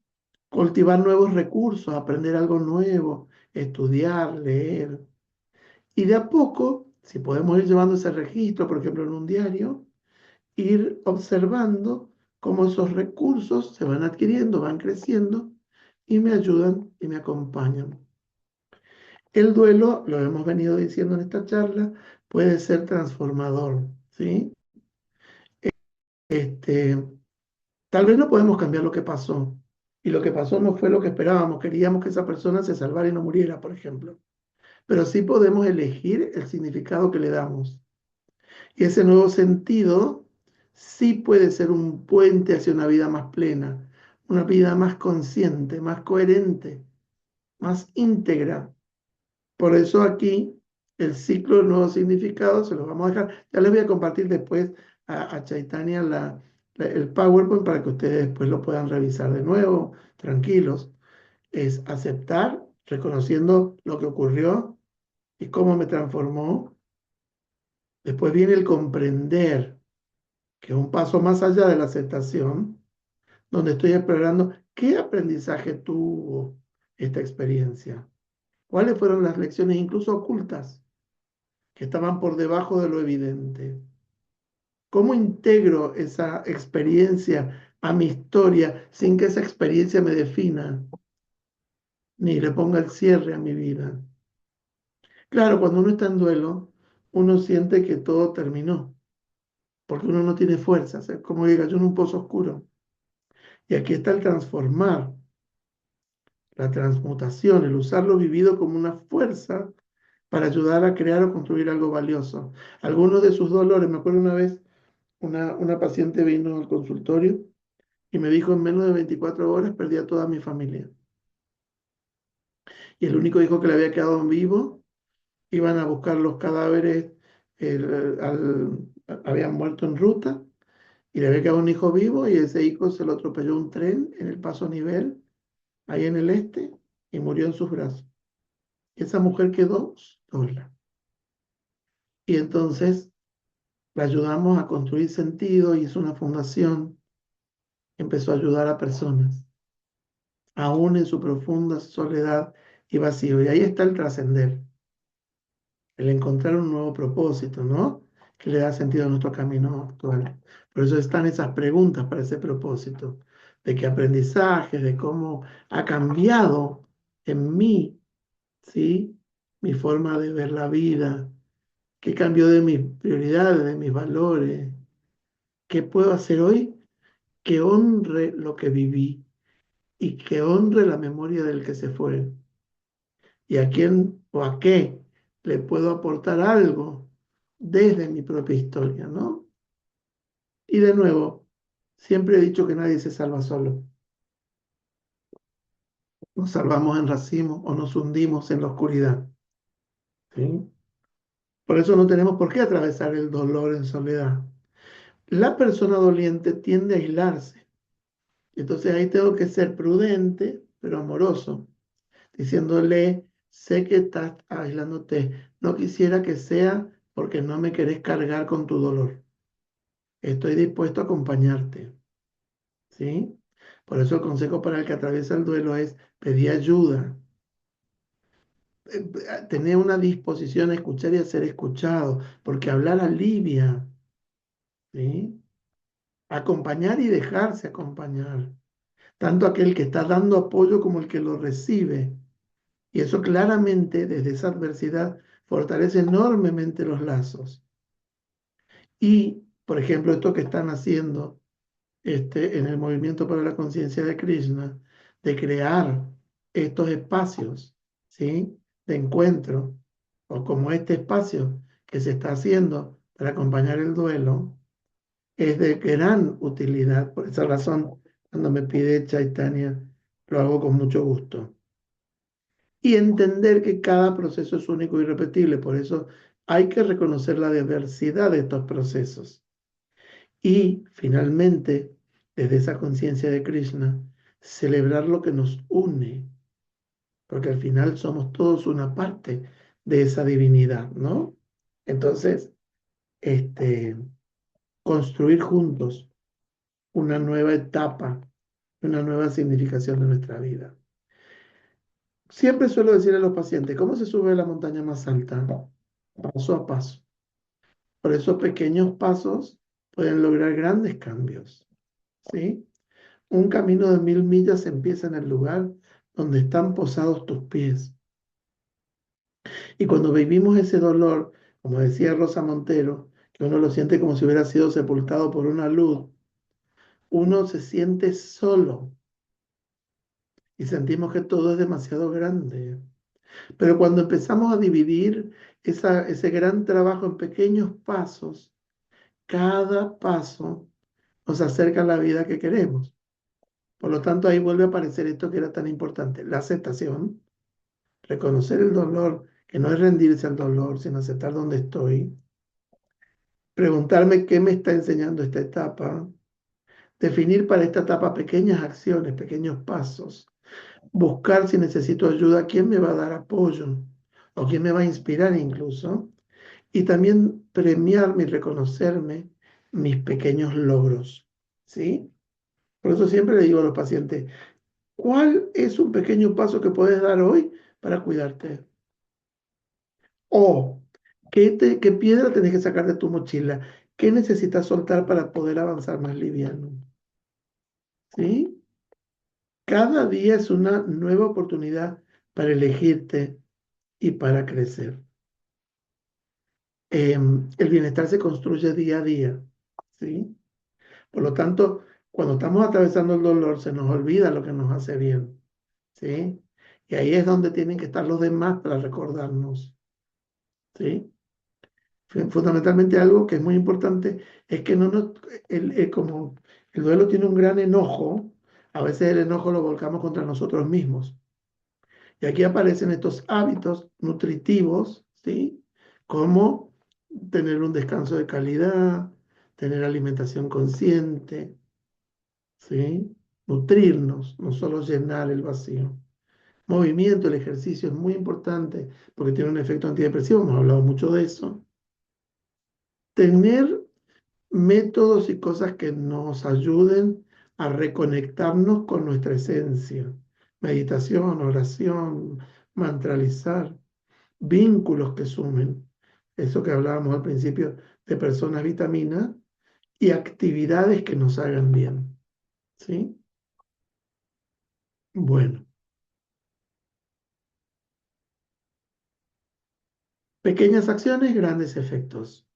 Cultivar nuevos recursos, aprender algo nuevo, estudiar, leer. Y de a poco, si podemos ir llevando ese registro, por ejemplo, en un diario, ir observando cómo esos recursos se van adquiriendo, van creciendo y me ayudan y me acompañan. El duelo, lo hemos venido diciendo en esta charla, puede ser transformador, ¿sí? Este, tal vez no podemos cambiar lo que pasó, y lo que pasó no fue lo que esperábamos, queríamos que esa persona se salvara y no muriera, por ejemplo. pero sí podemos elegir el significado que le damos. Y ese nuevo sentido sí puede ser un puente hacia una vida más plena, una vida más consciente, más coherente, más íntegra. Por eso aquí el ciclo de nuevos significados se los vamos a dejar. Ya les voy a compartir después a Chaitanya el PowerPoint para que ustedes después lo puedan revisar de nuevo, tranquilos. Es aceptar, reconociendo lo que ocurrió y cómo me transformó. Después viene el comprender, que es un paso más allá de la aceptación, donde estoy explorando qué aprendizaje tuvo esta experiencia, cuáles fueron las lecciones incluso ocultas que estaban por debajo de lo evidente. ¿Cómo integro esa experiencia a mi historia sin que esa experiencia me defina ni le ponga el cierre a mi vida? Claro, cuando uno está en duelo, uno siente que todo terminó, porque uno no tiene fuerzas, es como que cayó en un pozo oscuro. Y aquí está el transformar, la transmutación, el usar lo vivido como una fuerza para ayudar a crear o construir algo valioso. Algunos de sus dolores, me acuerdo una vez, una paciente vino al consultorio y me dijo en menos de 24 horas perdí a toda mi familia. Y el único hijo que le había quedado en vivo, iban a buscar los cadáveres, habían muerto en ruta y le había quedado un hijo vivo y ese hijo se lo atropelló un tren en el paso a nivel, ahí en el este, y murió en sus brazos. Y esa mujer quedó sola. Y entonces la ayudamos a construir sentido, hizo una fundación, empezó a ayudar a personas, aún en su profunda soledad y vacío. Y ahí está el trascender, el encontrar un nuevo propósito, ¿no? Que le da sentido a nuestro camino actual. Por eso están esas preguntas para ese propósito, de qué aprendizaje, de cómo ha cambiado en mí, ¿sí? Mi forma de ver la vida, qué cambió de mis prioridades, de mis valores, qué puedo hacer hoy que honre lo que viví y que honre la memoria del que se fue. Y a quién o a qué le puedo aportar algo desde mi propia historia, ¿no? Y de nuevo, siempre he dicho que nadie se salva solo. Nos salvamos en racimo o nos hundimos en la oscuridad, ¿sí? Por eso no tenemos por qué atravesar el dolor en soledad. La persona doliente tiende a aislarse. Entonces ahí tengo que ser prudente, pero amoroso, diciéndole, sé que estás aislándote, no quisiera que sea porque no me querés cargar con tu dolor. Estoy dispuesto a acompañarte, ¿sí? Por eso el consejo para el que atraviesa el duelo es pedir ayuda, tener una disposición a escuchar y a ser escuchado, porque hablar alivia, ¿sí? Acompañar y dejarse acompañar, tanto aquel que está dando apoyo como el que lo recibe. Y eso claramente, desde esa adversidad, fortalece enormemente los lazos. Y, por ejemplo, esto que están haciendo en el Movimiento para la Conciencia de Krishna, de crear estos espacios, ¿sí? De encuentro, o como este espacio que se está haciendo para acompañar el duelo, es de gran utilidad. Por esa razón, cuando me pide Chaitanya, lo hago con mucho gusto. Y entender que cada proceso es único y irrepetible. Por eso hay que reconocer la diversidad de estos procesos. Y finalmente, desde esa conciencia de Krishna, celebrar lo que nos une, porque al final somos todos una parte de esa divinidad, ¿no? Entonces, este, construir juntos una nueva etapa, una nueva significación de nuestra vida. Siempre suelo decir a los pacientes, ¿cómo se sube a la montaña más alta? Paso a paso. Por esos pequeños pasos pueden lograr grandes cambios, ¿sí? Un camino de 1000 millas empieza en el lugar donde están posados tus pies. Y cuando vivimos ese dolor, como decía Rosa Montero, que uno lo siente como si hubiera sido sepultado por una luz, uno se siente solo y sentimos que todo es demasiado grande. Pero cuando empezamos a dividir ese gran trabajo en pequeños pasos, cada paso nos acerca a la vida que queremos. Por lo tanto, ahí vuelve a aparecer esto que era tan importante, la aceptación, reconocer el dolor, que no es rendirse al dolor, sino aceptar dónde estoy, preguntarme qué me está enseñando esta etapa, definir para esta etapa pequeñas acciones, pequeños pasos, buscar si necesito ayuda, quién me va a dar apoyo o quién me va a inspirar incluso, y también premiarme y reconocerme mis pequeños logros, ¿sí? Por eso siempre le digo a los pacientes, ¿cuál es un pequeño paso que puedes dar hoy para cuidarte? O, ¿qué piedra tenés que sacar de tu mochila? ¿Qué necesitas soltar para poder avanzar más liviano? ¿Sí? Cada día es una nueva oportunidad para elegirte y para crecer. El bienestar se construye día a día, ¿sí? Por lo tanto, cuando estamos atravesando el dolor, se nos olvida lo que nos hace bien, ¿sí? Y ahí es donde tienen que estar los demás para recordarnos, ¿sí? Fundamentalmente algo que es muy importante es que no nos, como el duelo tiene un gran enojo, a veces el enojo lo volcamos contra nosotros mismos. Y aquí aparecen estos hábitos nutritivos, ¿sí? Como tener un descanso de calidad, tener alimentación consciente, ¿sí? Nutrirnos, no solo llenar el vacío. Movimiento, el ejercicio es muy importante porque tiene un efecto antidepresivo, hemos hablado mucho de eso. Tener métodos y cosas que nos ayuden a reconectarnos con nuestra esencia. Meditación, oración, mantralizar, vínculos que sumen. Eso que hablábamos al principio de personas vitaminas y actividades que nos hagan bien. ¿Sí? Bueno, pequeñas acciones, grandes efectos.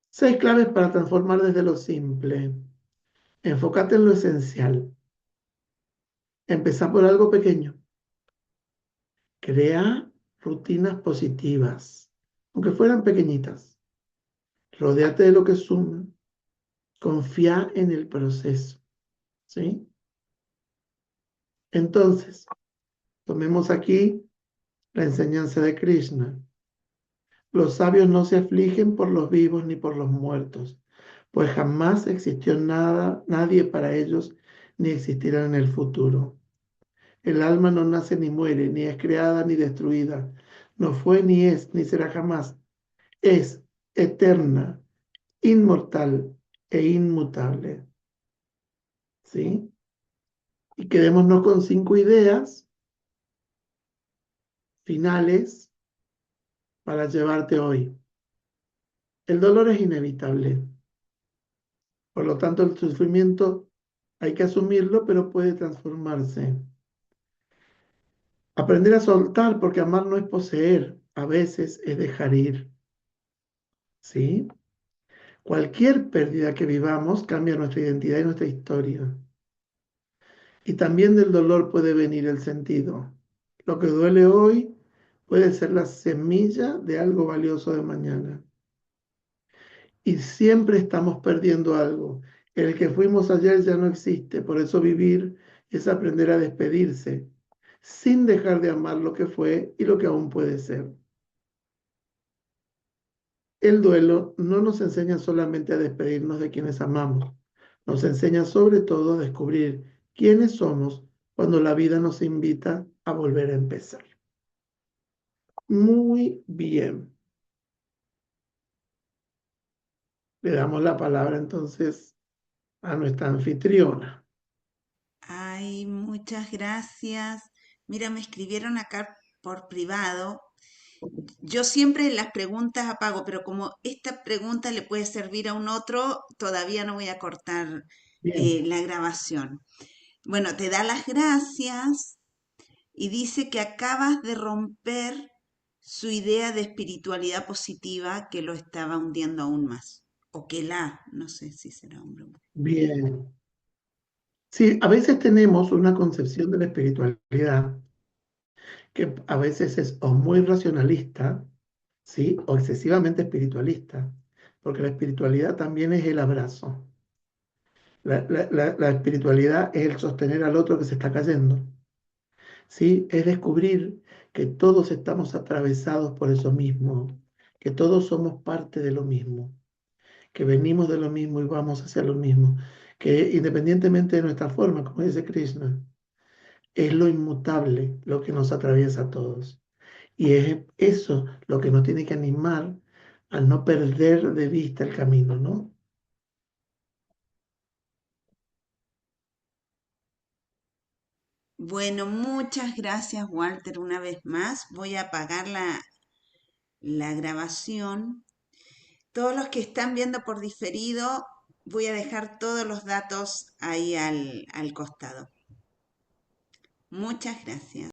6 claves para transformar desde lo simple. Enfócate en lo esencial. Empezá por algo pequeño. Crea rutinas positivas, aunque fueran pequeñitas. Rodéate de lo que suma. Confía en el proceso. ¿Sí? Entonces, tomemos aquí la enseñanza de Krishna. Los sabios no se afligen por los vivos ni por los muertos, pues jamás existió nada, nadie para ellos, ni existirá en el futuro. El alma no nace ni muere, ni es creada ni destruida. No fue ni es, ni será jamás. Es eterna, inmortal e inmutable. ¿Sí? Y quedémonos con 5 ideas finales para llevarte hoy. El dolor es inevitable. Por lo tanto, el sufrimiento hay que asumirlo, pero puede transformarse. Aprender a soltar, porque amar no es poseer, a veces es dejar ir. ¿Sí? Cualquier pérdida que vivamos cambia nuestra identidad y nuestra historia. Y también del dolor puede venir el sentido. Lo que duele hoy puede ser la semilla de algo valioso de mañana. Y siempre estamos perdiendo algo. El que fuimos ayer ya no existe, por eso vivir es aprender a despedirse, sin dejar de amar lo que fue y lo que aún puede ser. El duelo no nos enseña solamente a despedirnos de quienes amamos, nos enseña sobre todo a descubrir quiénes somos cuando la vida nos invita a volver a empezar. Muy bien. Le damos la palabra entonces a nuestra anfitriona. Ay, muchas gracias. Mira, me escribieron acá por privado. Yo siempre las preguntas apago, pero como esta pregunta le puede servir a un otro, todavía no voy a cortar Bien, la grabación. Bueno, te da las gracias y dice que acabas de romper su idea de espiritualidad positiva que lo estaba hundiendo aún más. O que no sé si será hombre o mujer. bien. Sí, a veces tenemos una concepción de la espiritualidad que a veces es o muy racionalista, ¿sí? O excesivamente espiritualista, porque la espiritualidad también es el abrazo. La espiritualidad es el sostener al otro que se está cayendo, ¿sí? Es descubrir que todos estamos atravesados por eso mismo, que todos somos parte de lo mismo, que venimos de lo mismo y vamos hacia lo mismo, que independientemente de nuestra forma, como dice Krishna, es lo inmutable lo que nos atraviesa a todos. Y es eso lo que nos tiene que animar a no perder de vista el camino, ¿no? Bueno, muchas gracias, Walter, una vez más. Voy a apagar la grabación. Todos los que están viendo por diferido, voy a dejar todos los datos ahí al costado. Muchas gracias.